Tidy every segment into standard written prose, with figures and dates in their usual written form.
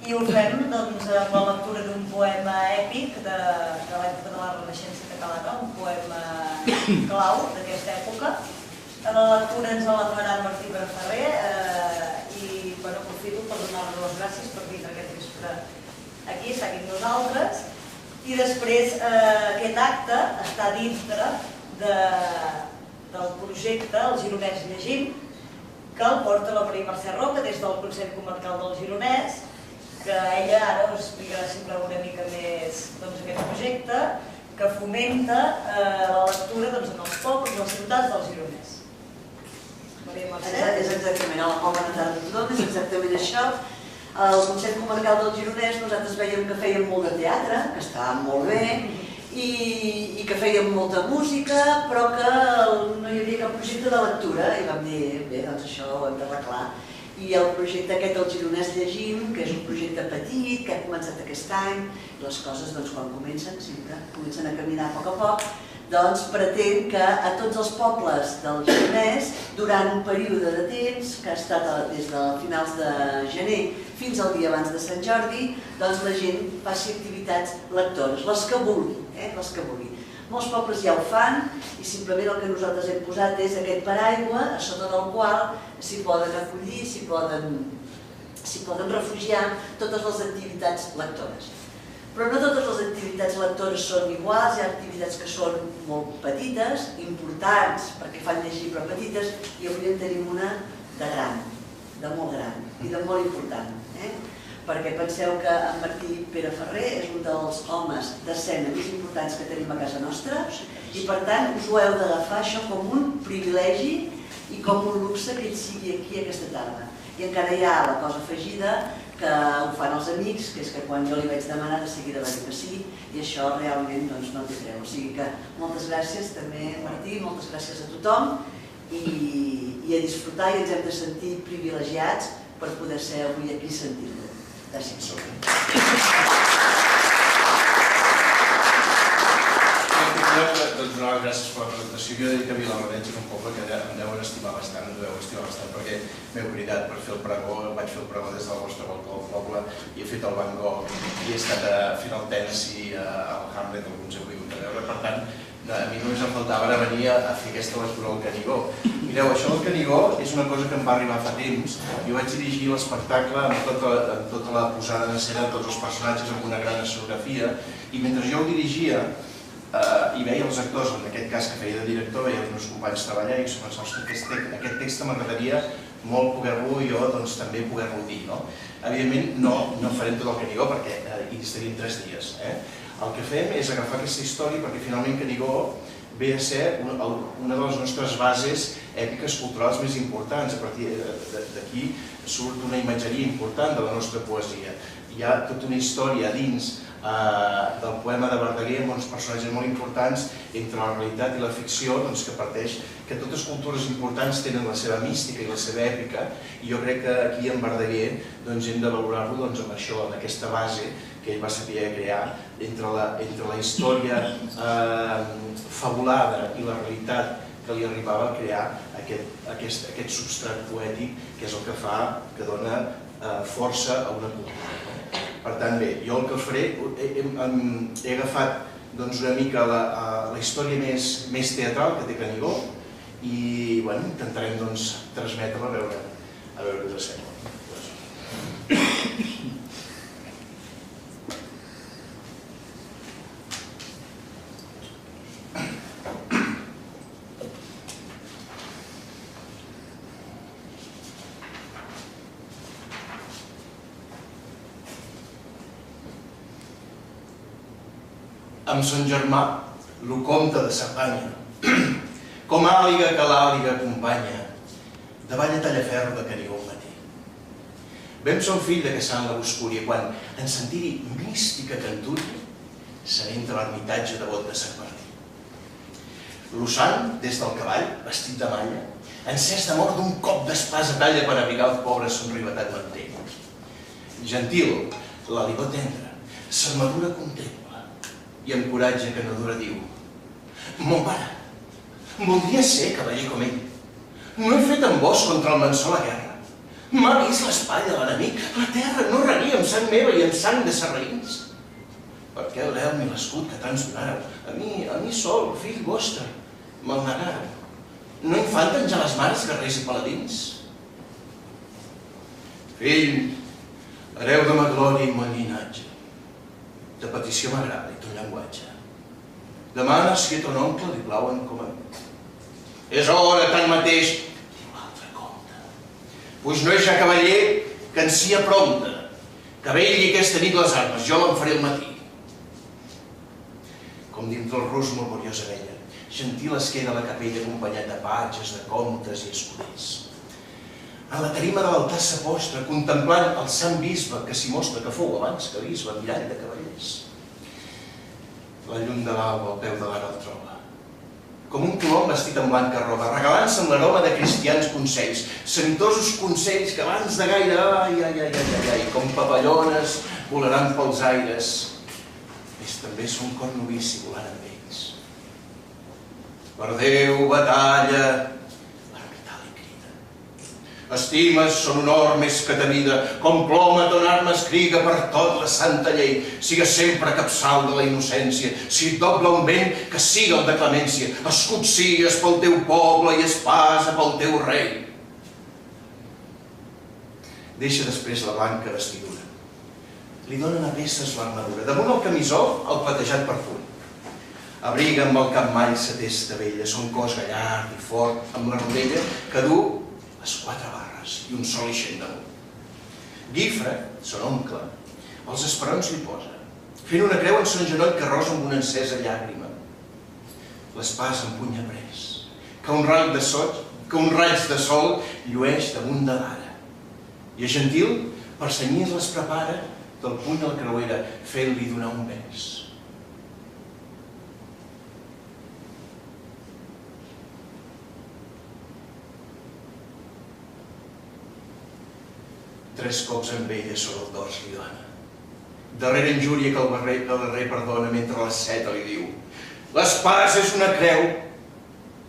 I ho fem amb la lectura d'un poema èpic de l'època de la Renaixença catalana, un poema clau d'aquesta època. La lectura ens la farà Martí Ferrer i aprofito per donar-li les gràcies per vindre aquest vespre aquí, estar aquí amb nosaltres. I després aquest acte està dintre del projecte El Gironès Llegim, que el porta la Maria Mercè Roca des del Consell Comarcal del Gironès, que ella ara us explicarà sempre una mica més aquest projecte que fomenta la lectura en els pobles i les ciutats del Gironès. Maria Mercè? És exactament, bona tarda a tothom, és exactament això. Al Consell Comarcal del Gironès nosaltres veiem que fèiem molt de teatre, que estava molt bé, i que fèiem molta música, però que no hi havia cap projecte de lectura, i vam dir, bé, doncs això ho hem d'arreglar. I el projecte aquest del Gironès Llegim, que és un projecte petit, que ha començat aquest any, les coses quan comencen, sempre comencen a caminar a poc, doncs pretén que a tots els pobles del Gironès, durant un període de temps, que ha estat des de finals de gener fins al dia abans de Sant Jordi, doncs la gent faci activitats lectores, les que vulgui, les que vulgui. Molts pobles ja ho fan i simplement el que nosaltres hem posat és aquest paraigua a sota del qual s'hi poden acollir, s'hi poden refugiar totes les activitats lectores. Però no totes les activitats lectores són iguals, hi ha activitats que són molt petites, importants perquè fan llegir però petites, i avui en tenim una de gran, de molt gran i de molt important. Perquè penseu que en Martí Ferrer és un dels homes d'escena més importants que tenim a casa nostra i per tant us ho heu d'agafar això com un privilegi i com un luxe que ell sigui aquí aquesta tarda. I encara hi ha la cosa afegida que ho fan els amics, que és que quan jo li vaig demanar de seguida va dir que sí, i això realment no té preu. O sigui que moltes gràcies també Martí, moltes gràcies a tothom i a disfrutar, i ens hem de sentir privilegiats per poder ser avui aquí i sentir-lo. Gràcies. Doncs donar les gràcies per la presentació. Jo he dit que Vilamarreig és un poble que em deuen estimar bastant, perquè m'heu cridat per fer el pregó, vaig fer el pregó des del vostre balcó del poble i he fet el Van Gogh i he estat fent el Tennessee, al Hamlet, alguns heu vingut a veure. Per tant, a mi només em faltava ara venir a fer aquesta lectura del Canigó. Mireu, això del Canigó és una cosa que em va arribar fa temps. Jo vaig dirigir l'espectacle amb tota la posada en escena de tots els personatges, amb una gran escenografia, i mentre jo ho dirigia i veia els actors, en aquest cas que feia de director, veia els meus companys treballar i pensava, ostres, aquest text m'agradaria molt poder-lo jo també poder-lo dir. Evidentment no farem tot el Canigó perquè hi estaríem 3 dies. El que fem és agafar aquesta història perquè finalment Canigó ve a ser una de les nostres bases èpiques culturals més importants. A partir d'aquí surt una imatgeria important de la nostra poesia. Hi ha tota una història dins del poema de Verdaguer amb uns personatges molt importants entre la realitat i la ficció que parteix que totes cultures importants tenen la seva mística i la seva èpica, i jo crec que aquí en Verdaguer hem de valorar-lo amb això, amb aquesta base que ell va saber crear entre la història fabulada i la realitat que li arribava a crear aquest substrat poètic que és el que fa, que dona força a una cultura. Per tant, bé, jo el que us faré, he agafat una mica la història més teatral que té Canigó i intentarem transmetre-la a veure què us sembla. Amb son germà, lo comte de Cerdanya, com àliga que l'àliga acompanya, davall a Tallaferro de Canigó al matí. Vam son fill de Caçant la Boscúria, quan, en sentir-hi mística cantúria, se n'entra a l'ermitatge devot de Sant Martí. L'Ussant, des del cavall, vestit de malla, encès d'amor d'un cop d'espasa talla per abrigar el pobre somrivetat mantell. Gentil, l'alibó tendre, s'armadura contempla, i amb coratge que no dura diu: Mon pare, voldria ser cavaller com ell. No he fet amb vos contra el Mansó la guerra. M'ha vist l'espatlla l'enemic. La terra no regia amb sang meva i amb sang de sarraïns. Per què l'elm i l'escut que tants donàreu? A mi sol, fill vostre, me'l negàreu. No infanten ja les mares, guerrers i paladins? Fill, hereu de ma glòria i mon llinatge. De petició m'agrada i ton llenguatge. Demana si a ton oncle li plauen com a mi. És hora, tanmateix, diu l'altre comte. Pues no és ja cavaller que en sia prompte, que vetlli aquesta nit les armes, jo l'en faré al matí. Com dintre el rus morboriosa vella, gentil es queda a la capella acompanyat de patges, de comtes i escuders. En la tarima de l'altar s'apostra, contemplant el sant bisbe que s'hi mostra que fou abans que bisbe, mirall de cavallers. La llum de l'alba al peu de l'ara el troba, com un colom vestit en blanca roba, regalant-se amb l'aroma de cristians consells, sentosos consells que abans de gaire, ai, com papallones volaran pels aires. Ells també són cor novici volant amb ells. Per Déu, batalla, l'ermità li crida. Estimes són un or més que temida, com ploma ton arma es criga per tot la santa llei. Sigues sempre capçal de la innocència, si et dobla un vent, que siga el de clemència. Escut sigues pel teu poble i espasa pel teu rei. Deixa després la blanca vestidura. Li donen a peces l'armadura. Damunt el camisó, el platejat perfull. Abriga amb el capmall sa testa vella, son cos gallard i fort, amb la rodella que du les 4 barres i un sol ixent damunt. Guifre, son oncle, els esperons li posa, fent una creu en son genoll que rosa amb una encesa llàgrima. L'espàs empunya pres, que un raig de sol llueix damunt de l'ara. I a gentil, per senyir les prepara, del puny a la creuera, fent-li donar un bes. Tres cops amb ella sobre el dors li dona. Darrera injúria que el darrer perdona mentre l'asseta li diu: l'espàs és una creu,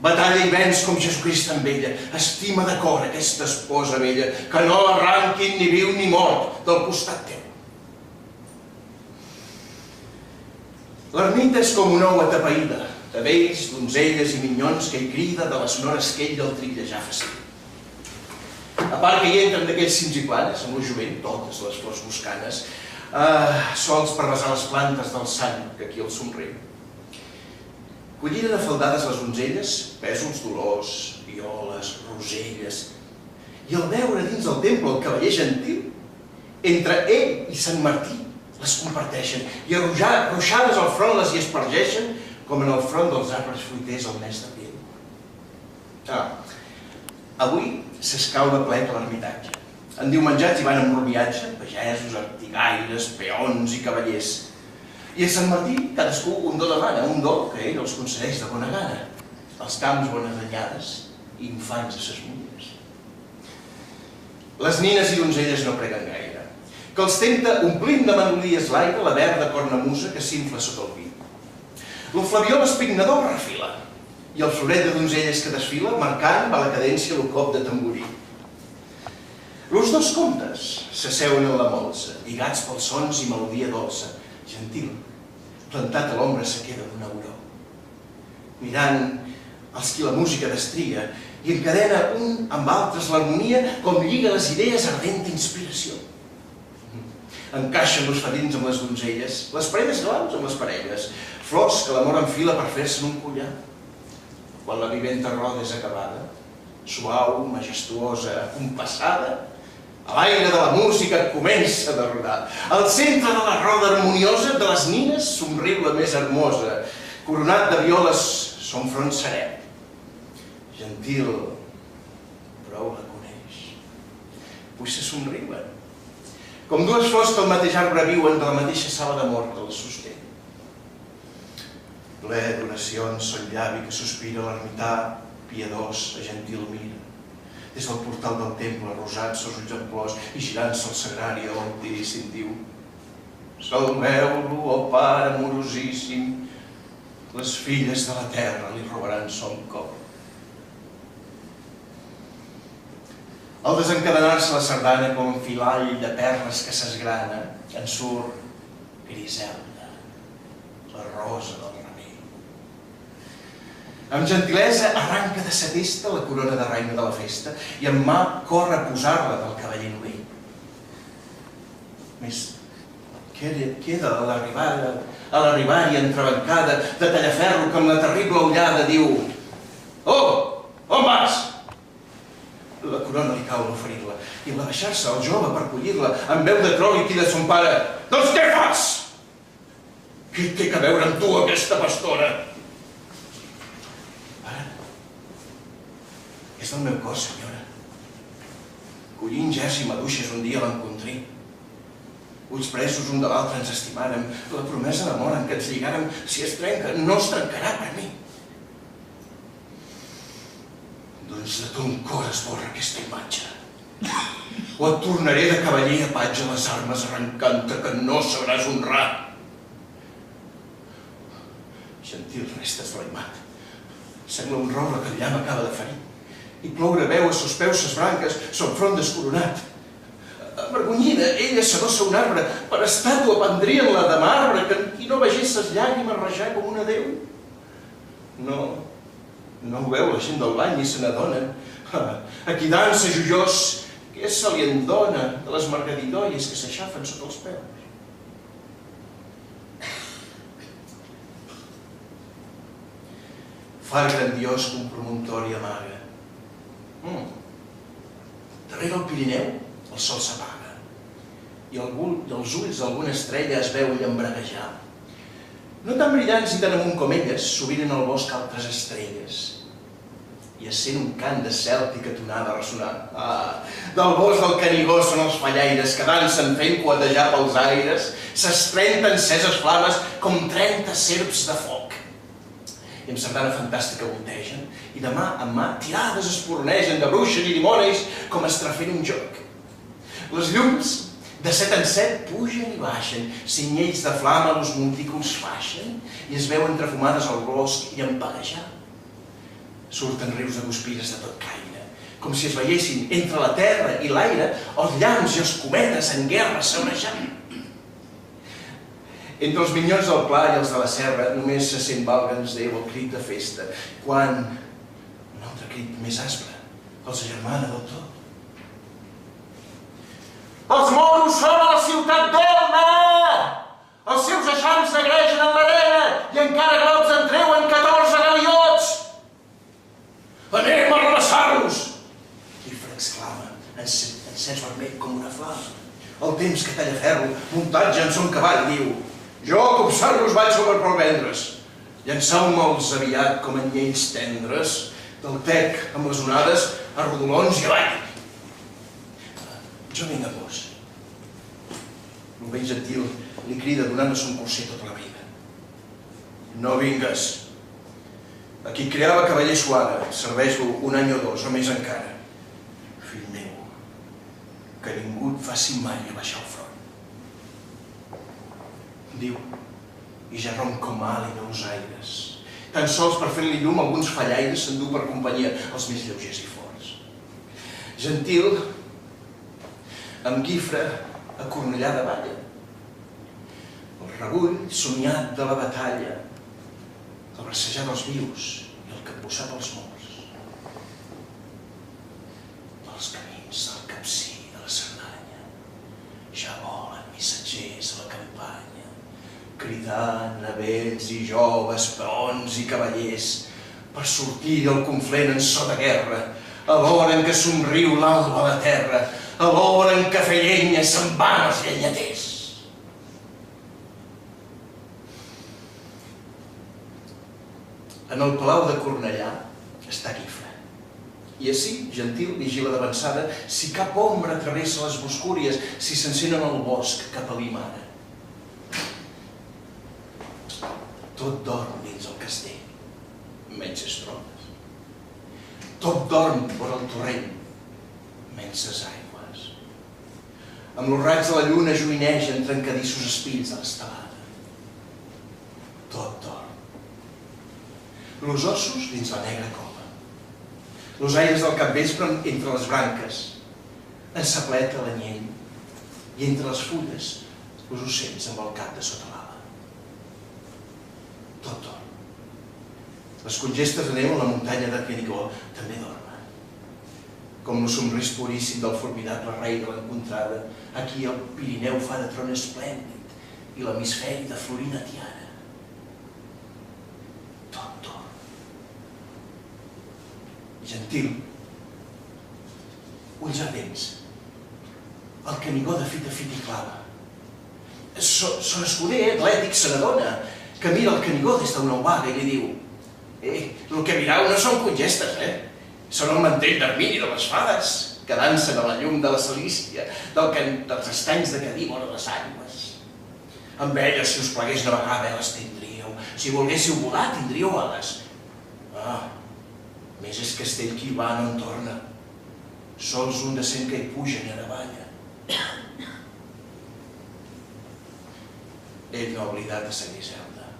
batalla i vens com Jesucrist amb ella, estima de cor aquesta esposa vella, que no l'arranquin ni viu ni mort del costat teu. L'ermita és com una ou atapeïda, de vells, donzelles i minyons que hi crida de les nores que ell del trillejar faci. A part que hi entren d'aquells cims i planes, amb el jovent, totes les flors boscanes, sols per besar les plantes del sant, que aquí el somriu. Colliren afaldades les donzelles, pèsols d'olors, violes, roselles, i al veure dins del temple el cavaller gentil, entre ell i Sant Martí les comparteixen, i arroixades al front les hi espargeixen, com en el front dels arbres fruiters al mes d'abril. Avui s'escau de plec a l'ermitatge. Endiumenjats hi van amb mormiatge, pagesos, artigaires, peons i cavallers. I a Sant Martí cadascú un do demana, un do que ell els concedeix de bona gana. Els camps bones anyades i infants a ses mulles. Les nines i donzelles no preguen gaire, que els tempta omplint de melodies l'aire la verda cornamusa que s'infla sota el vi. L'oflavió l'espignador refila, i el floret de donzelles que desfila marcant a la cadència el cop de tamborí. Els dos comtes s'asseuen en la molsa, lligats pels sons i melodia dolça, gentil, plantat a l'ombra se queda d'un auró, mirant els qui la música destria i encadena un amb altres l'harmonia com lliga les idees ardent d'inspiració. Encaixen els fadins amb les donzelles, les parelles glaus amb les parelles, flors que l'amor enfila per fer-se'n un collar. Quan la viventa roda és acabada, suau, majestuosa, compassada, a l'aire de la música comença de rodar. Al centre de la roda harmoniosa de les nines somriu la més hermosa, coronat de violes son front serè. Gentil, prou la coneix, pues se somriuen, com dues flors que el mateix arbre viuen de la mateixa sala d'amor que els sosté. Ple d'oracions son llavi que sospira l'ermità, piadós, a gentil mira. Des del portal del temple, rosat sos ulls en plors, i girant-se el sagrari de l'altíssim diu: salveu-lo, ó Pare amorosíssim, les filles de la terra li robaran son cor. Al desencadenar-se la sardana com un filall de perles que s'esgrana, en surt Griselda, la rosa del remei. Amb gentilesa arranca de sa testa la corona de reina de la festa i en mà corre a posar-la del cavaller novell. Més queda a l'arribària entrebancada de Tallaferro que amb la terrible ullada diu: «Oh, on vas?» La corona li cau l'oferir-la i al baixar-se el jove per collir-la amb veu de tro li crida a son pare: «Doncs què fas? Què té a veure amb tu aquesta pastora?» «Pare, és del meu cos, senyora. Collint gers i maduixes un dia l'encontré. Ulls presos un de l'altre ens estimàrem. La promesa d'amor en què ens lligàrem, si es trenca, no es trencarà per mi. Doncs de ton cor esborra aquesta imatge. O et tornaré de cavaller a patge les armes arrencant-te que no sabràs honrar». Gentil resta eslaimat. Sembla un roure que el llamp acaba de ferir. I ploure veu a sos peus ses branques, son front descoronat. Avergonyida, ella s'adossa a un arbre, per estàtua pendrien-la de marbre, que qui no vegés ses llàgrimes rajar com una déu. No ho veu la gent del bany i se n'adonen. A qui dansa joiós, què se li en dona de les margaridolles que s'aixafen sota els peus? Far grandiós que un promontori amaga. Darrere el Pirineu el sol s'apaga i els ulls d'alguna estrella es veu llambreguejar. No tan brillants i tan amunt com elles, sovint en el bosc altres estrelles. I es sent un cant de cèltica tonada ressonar. Del bosc del Canigó són els fallaires que dansen fent coatejar pels aires, s'estrenten enceses flames com 30 serps de foc. I amb sardana fantàstica voltegen, i de mà en mà tirades espornegen de bruixes i dimonis com estrafent un joc. Les llums de set en set pugen i baixen, cinyells de flama els montículs faixen i es veuen trafumades al bosc i empaguejar. Surten rius de guspires de tot caire, com si es veiessin entre la terra i l'aire els llamps i els cometes en guerra saonejant. Entre els minyons del Pla i els de la Serra només se sent valga'ns Déu el crit de festa, quan un altre crit més aspre els agermana del tot. Els moros són a la ciutat d'Elna! Els seus eixams negregen en l'arena i encara grocs en treuen 14 galiots! Anem a rebassar-los! Guifre exclama, encès vermell com una flama. El temps que Tallaferro, muntatge en son cavall, diu: «Jo, copsar-los, vaig sobre per vendre's. Llançau-me'ls aviat com anyells tendres, del tec amb les onades a rodolons i avall. Jo vinc amb vos». Un vell gentil li crida donant a son corser tota la vida. «No vingues. A qui creava cavaller suara, serveix-lo un any o dos, o més encara. Fill meu, que ningú et faci mai a baixar el front». Diu, i ja romp com àliga els aires. Tan sols per fer-li llum alguns fallaires s'endú per companyia els més lleugers i forts. Gentil, amb Guifre a Cornellà de balla. El rebull somiat de la batalla, el bracejar dels vius i el capbussar pels morts. Pels camins del capcí de la Cerdanya ja volen missatgers a la campanya, cridant a vells i joves, peons i cavallers, per sortir del conflent en so de guerra, a l'hora en què somriu l'alba a la terra, a l'hora en què fer llenya se'n van els llenyaters. En el palau de Cornellà està Guifre, i ací, gentil, vigila d'avançada si cap ombra travessa les boscúries, si s'encén en el bosc cap a l'Imara. Tot dorm dins el castell, menys ses trones. Tot dorm vora el torrent, menys ses aigües. Amb els raigs de la lluna joinegen trencadissos espills de l'estelada. Tot dorm. Los ossos dins la negra cova. Los aires del capvespre entre les branques, ensapleta l'anyell i entre les fulles els ocells amb el cap de sota l'ala. Tot dorm. Les congestes de neu a la muntanya de Canigó també dormen. Com el somrís puríssim del formidable rei de l'encontrada, aquí el Pirineu fa de tron esplèndid i l'hemisferi de florina tiara. Tot dorm. Gentil, ulls ardents, el Canigó de fita i clava. Son Escuder, atlètic, se n'adona, que mira el Canigó des d'una obaga i li diu: el que mirau no són congestes, Són el mantell d'Hermini de les fades, que dansen a la llum de la Salícia, dels estanys de Cadí vora les aigües. Amb elles, si us plegués navegar, veles tindríeu. Si volguéssiu volar, tindríeu ales. Més és castell qui va no en torna. Sols un de cent que hi puja ni a navalla. Ell no ha oblidat de Sant Griselda.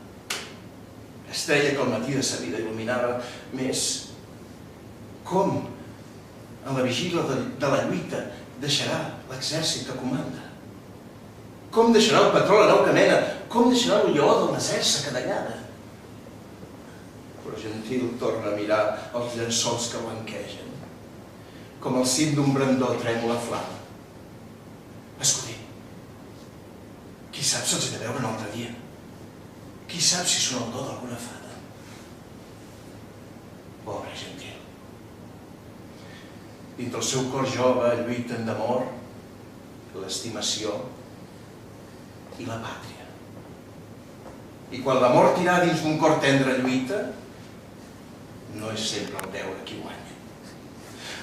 Estrella que al matí de sa vida il·luminava més com en la vigília de la lluita deixarà l'exèrcit que comanda. Com deixarà el patró la nau que mena, com deixarà el lleó del desert sa cadellada. Però Gentil torna a mirar els llençols que blanquegen, com el cim d'un brandó trèmol a flama. Escuder, qui sap si els he de veure un altre dia? Qui sap si són el do d'alguna fada? Pobre Gentil. Dins del seu cor jove lluiten d'amor, l'estimació i la pàtria. I quan l'amor tirà dins d'un cor tendre lluita, no és sempre el veure qui guanya.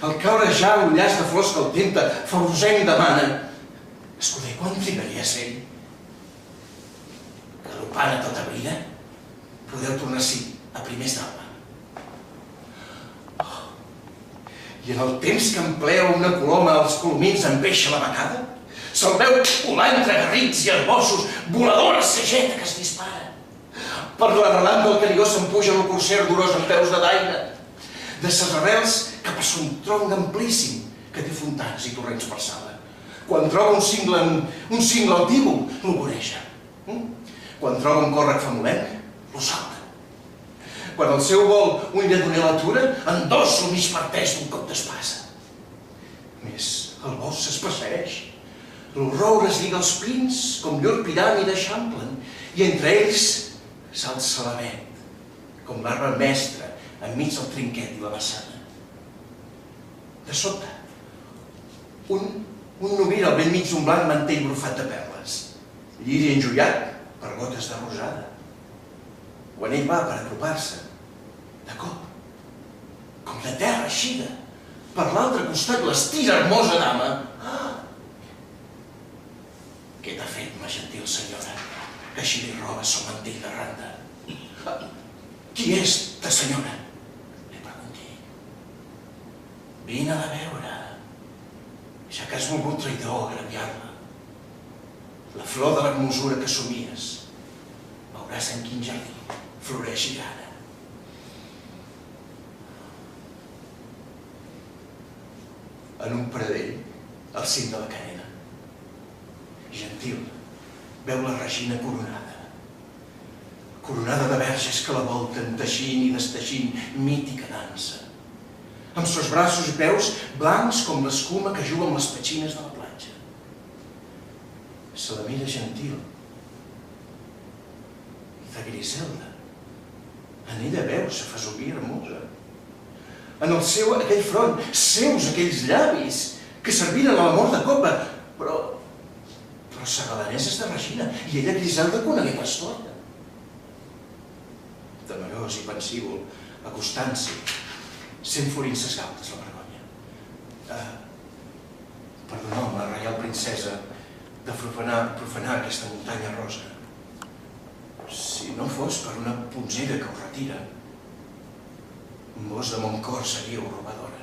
Al caure ja un llaç de flors que el tempta, Faurosenc demana: Escuder, quan trigaria a ser ell? Galopant a tota brida, podeu tornar ací, a primers d'alba. I en el temps que empleu una coloma als colomins amb peix a la becada, se'l veu volar entre garrits i arbossos, voladora sageta que es dispara. Per l'arrelant del Canigó se'n puja el corser ardorós amb peus de daina, de ses arrels cap a son tronc amplíssim que té fontans i torrents per sala. Quan troba un cingle altíbul, lo voreja. Quan troba un còrrec famolenc, lo salta. Quan el seu vol un lledoner l'atura, en dos lo mig parteix d'un cop d'espasa. Més, el bosc s'espasseeix. Los roures lliga els pins com llur piràmide eixamplen, i entre ells s'alça la vet, com l'arbre mestre enmig del trinquet i la vessana. De sobte, un novira al vent mig d'un blanc mantell brufat de perles, lliri enjullat per gotes de rosada. Quan ell va per apropar-se, de cop, com de terra eixida, per l'altre costat l'estira hermosa dama. Què t'ha fet, ma gentil senyora, que així li robes son mantell de randa? Qui és, ta senyora? Li pregunti. Vine-la a veure, ja que has volgut traïdor agraviar-la. La flor de l'hermosura que somies, veuràs en quin jardí floreix i ara. En un pradell, al cim de la Canena, Gentil veu la Regina coronada de verges que la volten, teixint i desteixint mítica dansa, amb sos braços i peus blancs com l'escuma que juga amb les petxines de la platja. Se la mira Gentil, i de Griselda, en ella veu sa fesomia hermosa. En el seu aquell front, seus aquells llavis que serviren a l'amor de copa, però sa galanesa és de Regina, i ella Griselda conegué pastora. Temerós i pensívol, acostant-s'hi, sent florint ses galtes la vergonya. Perdoneu-me, reial princesa, de profanar aquesta muntanya rosa. Si no fos per una punzera que ho retira, vos de mon cor seríeu robadora.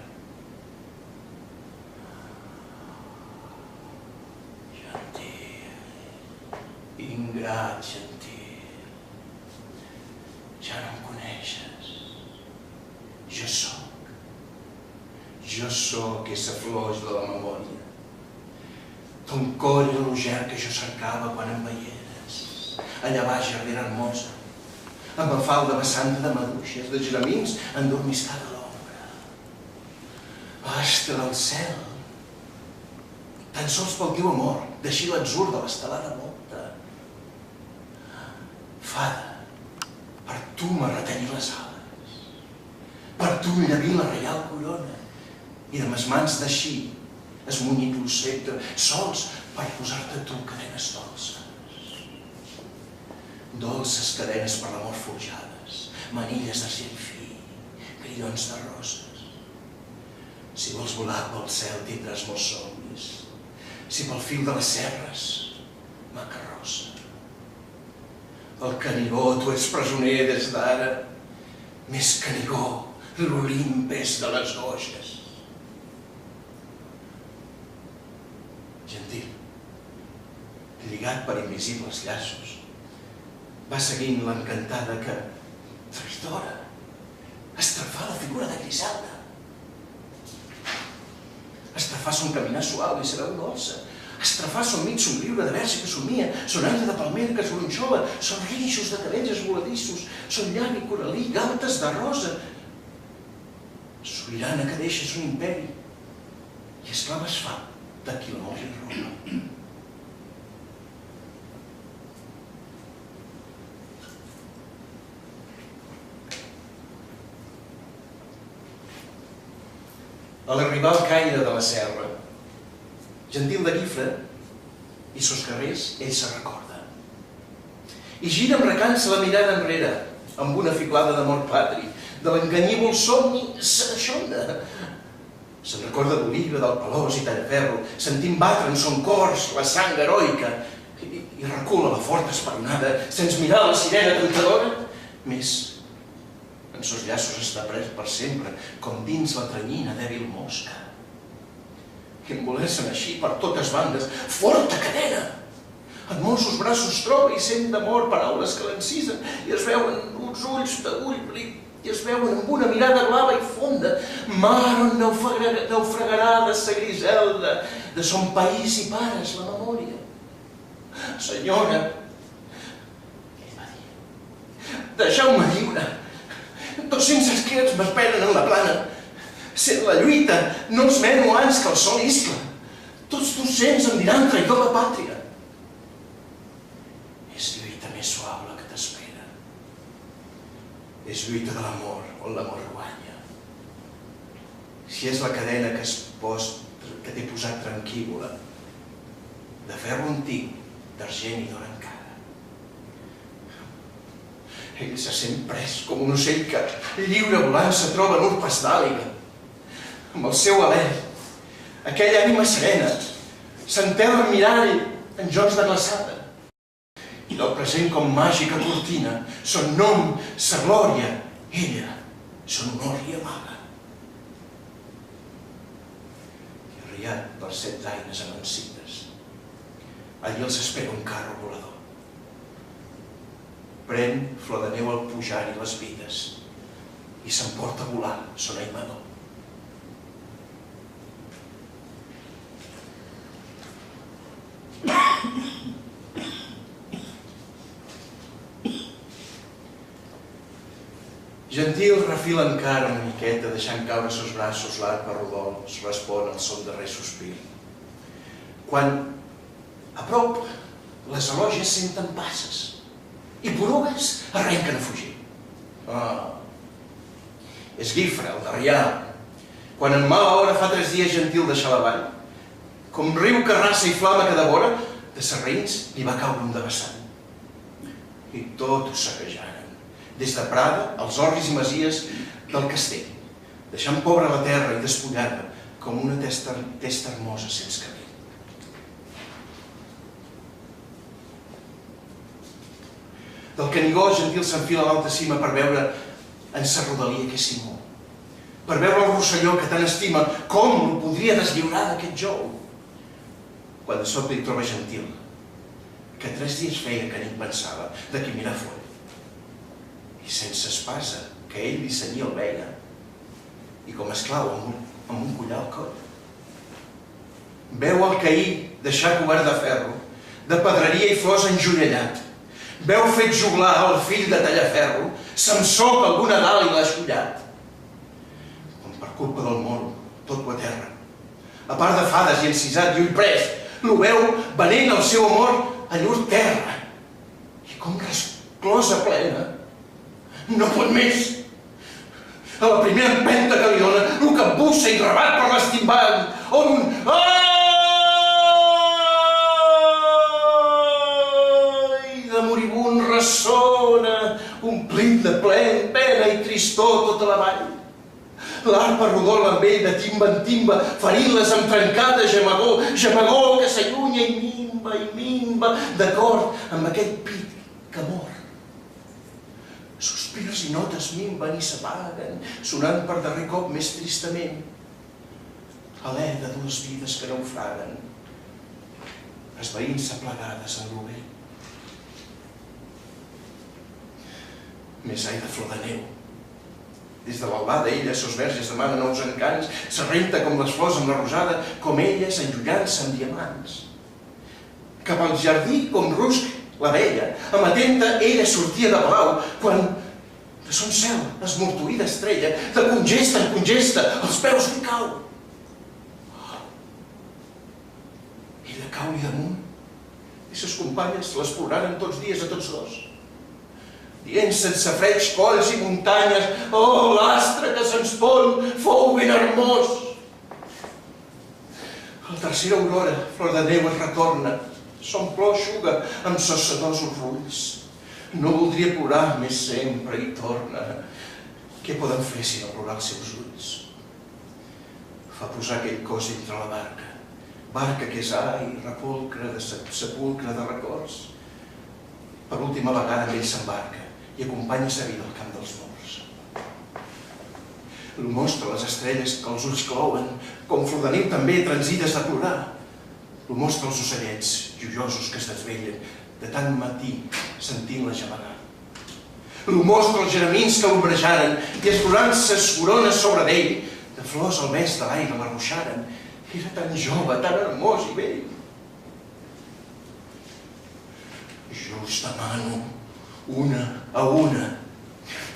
Gentil, ingrat Gentil, ja no em coneixes. Jo sóc essa flor de la memòria ton coll i l'uger que jo cercava quan em veieres, allà baix darrere Hermosa, amb la falda vessant de maduixes, de geramins endormiscada a l'ombra. Astre del cel, tan sols pel teu amor, deixi l'atzur de l'estelada volta. Fada, per tu m'arretenyi les ales, per tu llaví la reial corona, i de mes mans d'així esmunyi tu sceptre, sols per posar-te tu cadenes dolces. Dolces cadenes per l'amor forjades, manilles d'argent fi, crillons de roses. Si vols volar pel cel tindràs molts somnis, si pel fil de les serres m'acarrossa. El Canigó, tu ets presoner des d'ara, més Canigó, l'Olimp és de les goixes. Gentil, lligat per invisibles llaços, va seguint l'encantada que, traïdora, estrafà la figura de Griselda. Estrafà son caminar suau i sa veu dolça. Estrafà son mig somriure de verge que somia, son aire de palmera que s'olonxola, son rinxos de cabells esvoladissos, son llavi coralí, galtes de rosa. Sobirana que deixa son imperi i esclava es fa de qui l'amor li roba. A l'arribar al caire de la serra, Gentil de Guifre i sos carrers, ell se recorda. I gira amb recança la mirada enrere, amb una ficlada d'amor patri, de l'enganyívol somni se deixonda. Se'n recorda d'Oliva, del Pelós i Tallaferro, sentint batre en son cors la sang heroica, i recula la forta esperonada, sense mirar la sirena temptadora, més en sos llaços està pres per sempre, com dins la tranyina dèbil mosca. I embolesen així per totes bandes, forta cadena! En molts braços troba i sent d'amor paraules que l'encisen i es veuen uns ulls d'ull brillant i es veuen amb una mirada blava i fonda, mar on naufragarà de sa Griselda, de son país i pares la memòria. Senyora, ell va dir, deixeu-me lliure. 200 esquerds m'esperen en la plana. Sent la lluita, no els meno ans que el sol iscla. Tots 200 em diran traïdor de pàtria. És lluita més suau la que t'espera. És lluita de l'amor, on l'amor guanya. Si és la cadena que t'he posat tranquil·la, de ferro antic, d'argent i d'or encara. Ell se sent pres com un ocell que, lliure volant, se troba en urpes d'àliga. Amb el seu alè, aquella ànima serena, s'enterra en mirall en jocs de glaçada. I del present com màgica cortina, son nom, sa glòria, ella, son honor i amaga. I arriat per 7 daines amancides, allí els espera un carro volador. Pren flor de neu al pujar-hi les vides i s'emporta a volar son aimador. Gentil refila encara una miqueta, deixant caure sos braços l'arpa rodol, es respon al son darrer sospir. Quan, a prop, les elogies senten passes i porugues arrenquen a fugir. És Guifre, el darrià, quan en mala hora fa 3 dies Gentil deixar la vall, com riu que arrasa i flama que devora, de serrins li va caure un devessant. I tot ho saquejaren, des de Prada als orris i masies del castell, deixant pobra la terra i despullada com una testa hermosa sense camí. Del Canigó, Gentil s'enfila a l'alta cima per veure en sa rodalia que és Simó, per veure el Rosselló que tant estima, com lo podria deslliurar d'aquest jou. Quan de sobte hi troba Gentil, que 3 dies feia que ni pensava de qui mirar foll, i sense espasa que ell li cenyia el veia, i com esclau amb un collar al coll. Veu el que ahir deixar cobert de ferro, de pedreria i flors enjunellat. Veu fet juglar el fill de Tallaferro, Samsó que algú Nadal i l'ha escollat. Com per culpa del moro, tot ho aterra. A part de fades i encisat i ull pres, lo veu venent el seu amor a llur terra. I com resclosa plena, no pot més. A la primera empenta que li dona, lo que bussa i rebat per l'estimbant, on... de moribund ressona, omplint de pena i tristor tota la vall. L'arpa rodola amb ell de timba en timba, ferint-les amb trencada gemegó que s'allunya i minva, d'acord amb aquell pit que mor. Sospirs i notes minven i s'apaguen, sonant per darrer cop més tristament. Alè de dues vides que naufraguen, esvaint-se plegades en l'obrer. Més ai de flor de neu. Des de l'albada ella, sos verges demana nous encants, s'arrenta com les flors amb la rosada, com elles enllullant-se amb diamants. Cap al jardí, com rusc, la veia, amatenta, ella sortia de blau, quan de son cel, esmortuïda estrella, de congesta en congesta, als peus li cau. Ella cau-li damunt, i ses companyes l'exploraren tots dies a tots dos. Dient sense freig colls i muntanyes, oh, l'astre que se'ns pon fou ben hermós. A la tercera aurora, flor de neu es retorna, son plor eixuga amb sos sedosos ulls. No voldria plorar, més sempre hi torna. Què poden fer si no plorar els seus ulls? Fa posar aquell cos entre la barca que és ai, repulcre de sepulcre de records. Per última vegada amb ell s'embarca i acompanya sa vida al camp dels morts. Lo mostra les estrelles que els ulls clouen, com flor de neu també transides de plorar. Lo mostra els ocellets, joiosos que es desvellen, de tant matí sentint-la gemegar. Lo mostra els jeramins que l'ombrejaren i explorant ses corones sobre d'ell, de flors al mes de l'aire l'arruixaren. Era tan jove, tan hermós i vell. Jo us demano, una a una,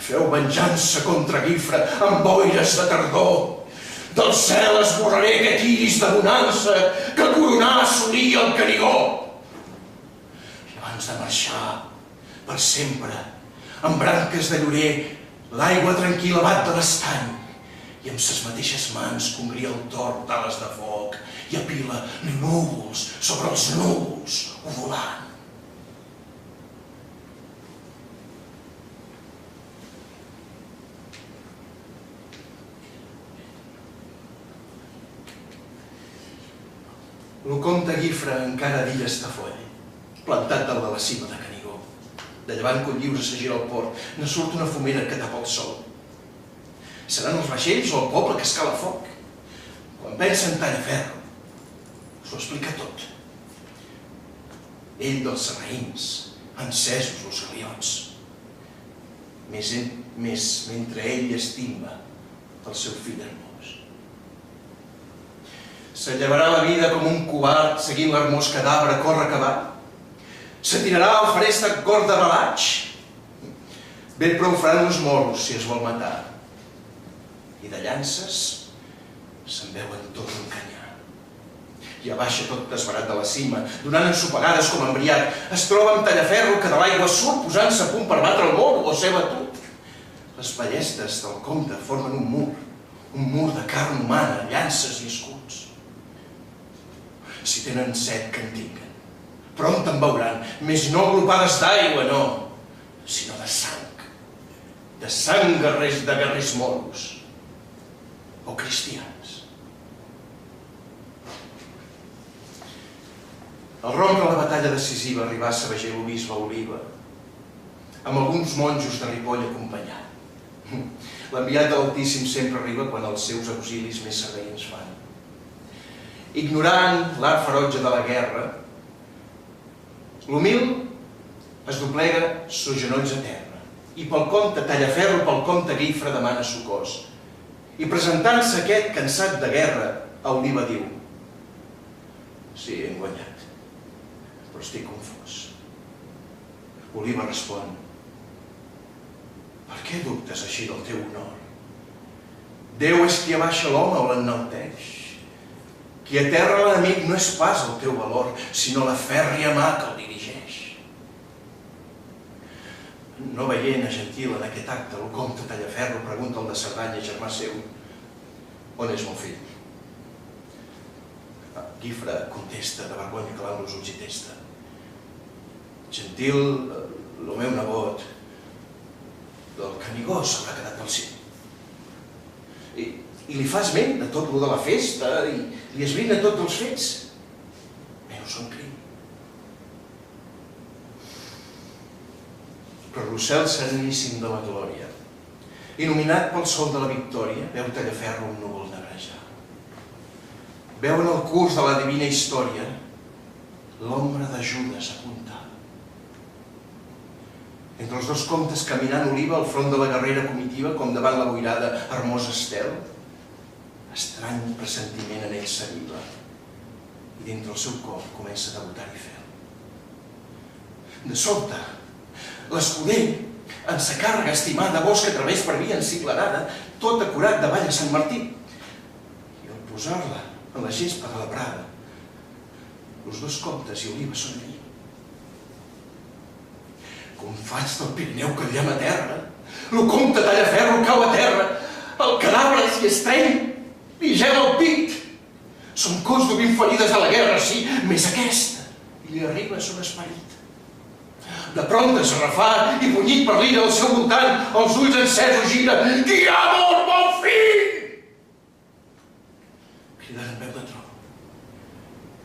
feu venjança contra Guifre amb boires de tardor. Del cel esborraré aquest iris de bonança que coronar solia el Canigó. I abans de marxar, per sempre, amb branques de llorer, l'aigua tranquil·la bat de l'estany i amb ses mateixes mans congria el tort d'ales de foc i apila núvols sobre els núvols, volant. El comte Guifre encara d'illes de foll, plantat dalt de la cima de Canigó. De llevant quan lliure se gira el port, ne surt una fumera que tapa el sol. Seran els vaixells o el poble que escala foc? Quan pensa en Tallaferro, s'ho explica tot. Ell dels sarraïns, encesos els galiots. Més mentre ell estima el seu fill hermós. S'allevarà la vida com un covard seguint l'hermós cadàver a córrer cavall. S'atirarà al ferèstec gord de Balaig. Ben prou faran uns moros si es vol matar. I de llances se'n veuen tot un canyar. I abaixa tot desbarat de la cima, donant ensopegades com embriac. Es troba amb Tallaferro que de l'aigua surt posant-se a punt per batre el moro o ser batut. Les ballestes del comte formen un mur de carn humana, llances i escuts. Si tenen set, que en tinguen. Pront en veuran, més no glopades d'aigua, no, sinó de sang. De sang de guerrers moros o cristians. Al rompre la batalla decisiva arribà a Sabager el bisbe Oliva, amb alguns monjos de Ripoll acompanyant. L'enviat de l'Altíssim sempre arriba quan els seus auxilis més servei ens fan. Ignorant l'art ferotge de la guerra, l'humil es doblega sos genolls a terra i pel comte Tallaferro, pel comte Guifre demana socors. I presentant-se aquest cansat de guerra, a Oliva diu: Sí, hem guanyat, però estic confós. Oliva respon: per què dubtes així del teu honor? Déu és qui abaixa l'home o l'enalteix. Qui aterra l'enemic no és pas el teu valor, sinó la fèrria mà que el dirigeix. No veient a Gentil en aquest acte, el comte Tallaferro pregunta al de Cerdanya, germà seu: on és mon fill? Guifre contesta, de vergonya clavant los ulls i testa: Gentil, el meu nebot, del Canigó s'haurà quedat pel cim. I li fa esment de tot lo de la festa i li esbrina tots els fets. Però són crim. Però l'ocel sereníssim de la glòria, il·luminat pel sol de la victòria, veu Tallaferro un núvol negrejar. Veu en el curs de la divina història l'ombra de Judes apuntar. Entre els dos comtes caminant Oliva al front de la guerrera comitiva, com davant la boirada hermosa estel, estrany pressentiment en ell s'aviva i dintre el seu cor comença a debutar-hi fel. De sobte, l'escuder, en sa càrrega estimada, bosc a través per via enciclerada, tot acurat davall a Sant Martí, i al posar-la en la gespa de la prada, els dos comtes i Oliva són allí. Com faig del Pirineu que llama a terra, el comte Tallaferro cau a terra, el cadàver s'hi estreny, li gela el pit. Son cos duguin ferides a la guerra, sí, més aquesta, i li arriba son esperit. De prompte es refà i punyit per l'ira al seu voltant, els ulls encesos gira: qui ha mort mon fill? Cridant en veu de tro,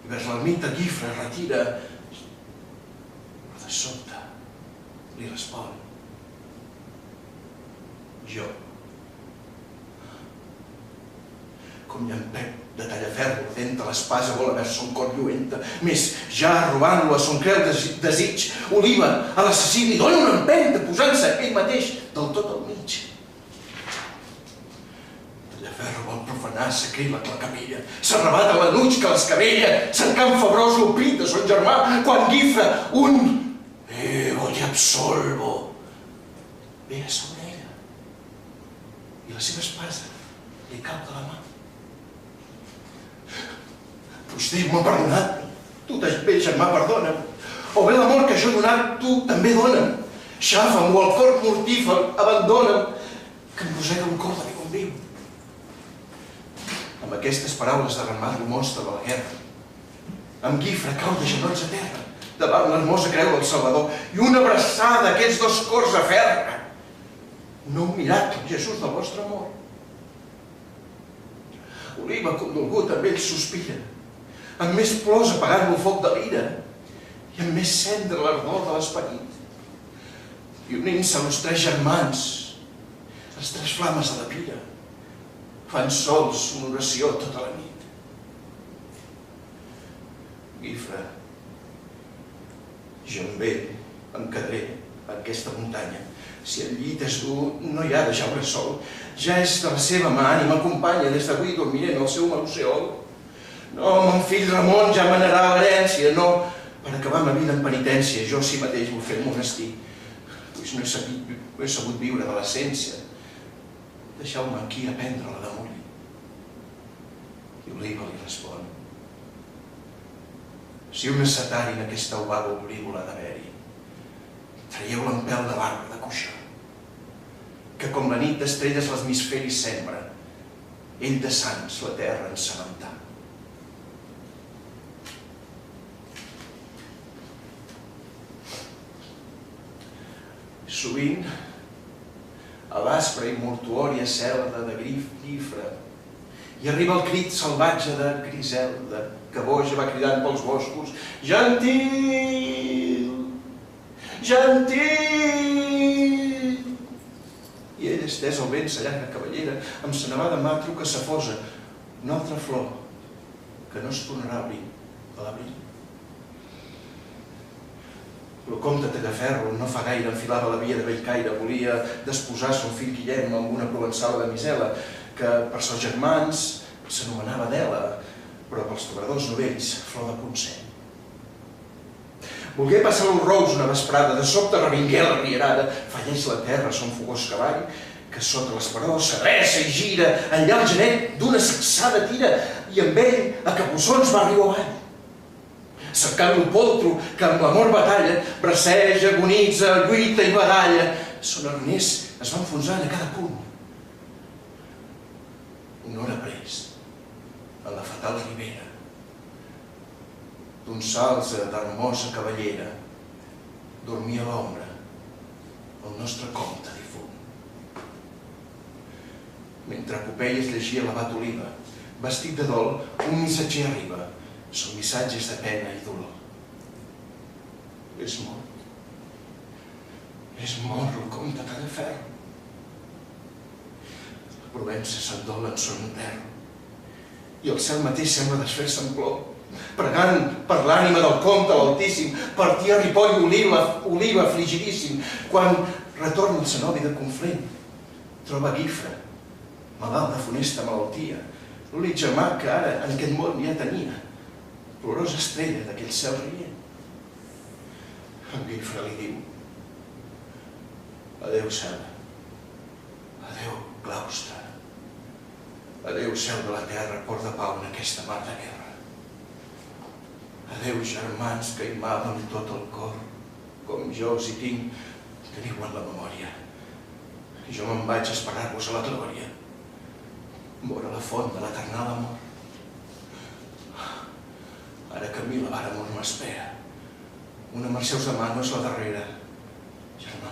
i vers l'ermita Guifre retira, però de sobte li respon: jo. Com llampec de Tallaferro denta l'espasa vola vers son cor lluenta, més ja robant-lo a son creu desig, Oliva a l'assassí li dona una empenta posant-se ell mateix del tot al mig. Tallaferro vol profanar sacríleg la capella, s'arrebata la nuig que l'escabella, cercant febrós l'oprit de son germà, quan Guifre un «Ego ti absolvo» ve a sobre ella i la seva espasa li cau de la mà. Vostè m'ha perdonat, tu t'has bé, germà, perdona'm. O bé l'amor que jo he donat, tu també dona'm. Xafa-m'ho al cor mortífer, abandona'm, que em rosega un cor de viu en viu. Amb aquestes paraules derramar-lo monstre de la guerra, amb Guifre cau de genolls a terra, davant l'hermosa creu del Salvador, i una abraçada d'aquests dos cors aferra. No un miracle, Jesús, del vostre amor. Oliva, condolgut, amb ell sospira, amb més plors apagant el foc de l'ira i amb més cendra l'ardor de l'esperit. I unint-se els tres germans, les tres flames de la pira, fan sols una oració tota la nit. Guifre, jo amb ell em quedaré a aquesta muntanya. Si el llit és dur, no hi ha de jaure sol. Ja és de la seva mà, ànima acompanya, des d'avui dormiré en el seu mauseol. No, mon fill Ramon ja manarà l'herència, no, per acabar ma vida en penitència, jo si mateix vull fer el monestir, pues no he sabut viure de l'essència. Deixeu-me aquí aprendre-la de morir. I Oliva li respon: si un necessari en aquesta ovada oblívola d'haver-hi, traieu-la en pèl de barba de cuixà, que com la nit d'estrelles les misferis sembra, ell de sants la terra encementar. Sovint, a l'aspra i mortuòria celda de Guifre, i arriba el crit salvatge de Griselda, que boja va cridant pels boscos: Gentil! Gentil! I ell, estès al vent, sa llarga cavallera, amb sa nevada mà truca sa fosa, una altra flor, que no es tornarà a obrir a l'abril. El comte Tallaferro no fa gaire enfilava la via de Bellcaire, volia desposar son fill Guillem amb una provençala de Misela, que per sos germans s'anomenava Adela. però pels cobradors novells, flor de consell. Volgué passar l'horrous una vesprada, de sobte revingué la rierada, falleix la terra, son fogós cavall, que sota l'esperó s'adreça i gira, enllà el genet d'una sacsada tira, i amb ell a capussons va riu avall. Cercant l'opoltro que amb l'amor batalla, braceja, agonitza, lluita i badalla, son arners es va enfonsant a cada punt. Una hora pres, a la fatal ribera, d'un salze d'hermosa cavallera, dormia a l'ombra el nostre comte difunt. Mentre Popeye llegia l'abat Oliva, vestit de dol, un missatger arriba. Són missatges de pena i dolor. És mort. És mort el comte Tallaferro. La Provença s'endola en son enterro. I el cel mateix sembla desfer-se en plor, pregant per l'ànima del comte l'Altíssim, per tia Ripoll Oliva frigidíssim, quan retorna el cenobi de Conflent, troba Guifre, malalt de funesta malaltia, l'únic germà que ara en aquest món ja tenia, plorosa estrella d'aquell cel rient. En Guifre li diu: adéu cel, adéu claustre, adéu cel de la terra, port de pau en aquesta mar de guerra. Adéu germans que hi mava amb tot el cor, com jo us hi tinc, teniu en la memòria. Jo me'n vaig a esperar-vos a la glòria, vora la font de l'eternal amor. Ara que a mi la vara amor m'espera, una mercè us demano és la darrera. Germà,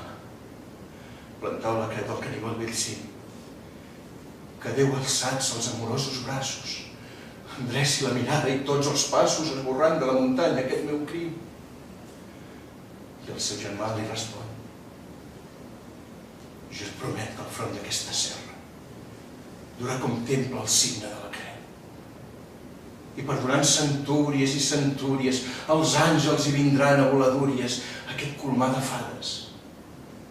plantau la creu del caniu al vell cim, que Déu alçats els amorosos braços endreci la mirada i tots els passos esborrant de la muntanya aquest meu crim. I el seu germà li respon: jo et promet que al front d'aquesta serra durà com temple el signe de la creu. I perdurant centúries i centúries, els àngels hi vindran a voladúries aquest colmar de fades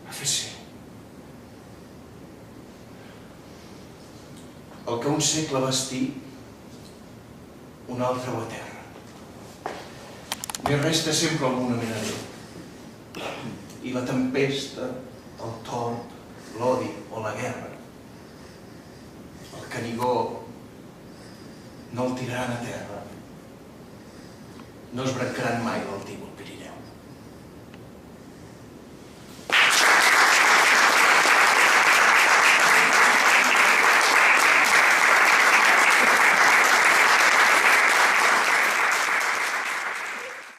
a fer seu. El que un segle bastí, un altre ho aterra. Li resta sempre el monument a Déu. I la tempesta, el tort, l'odi o la guerra, el Canigó, no el tiraran a terra. No es brancaran mai l'altívol Pirineu.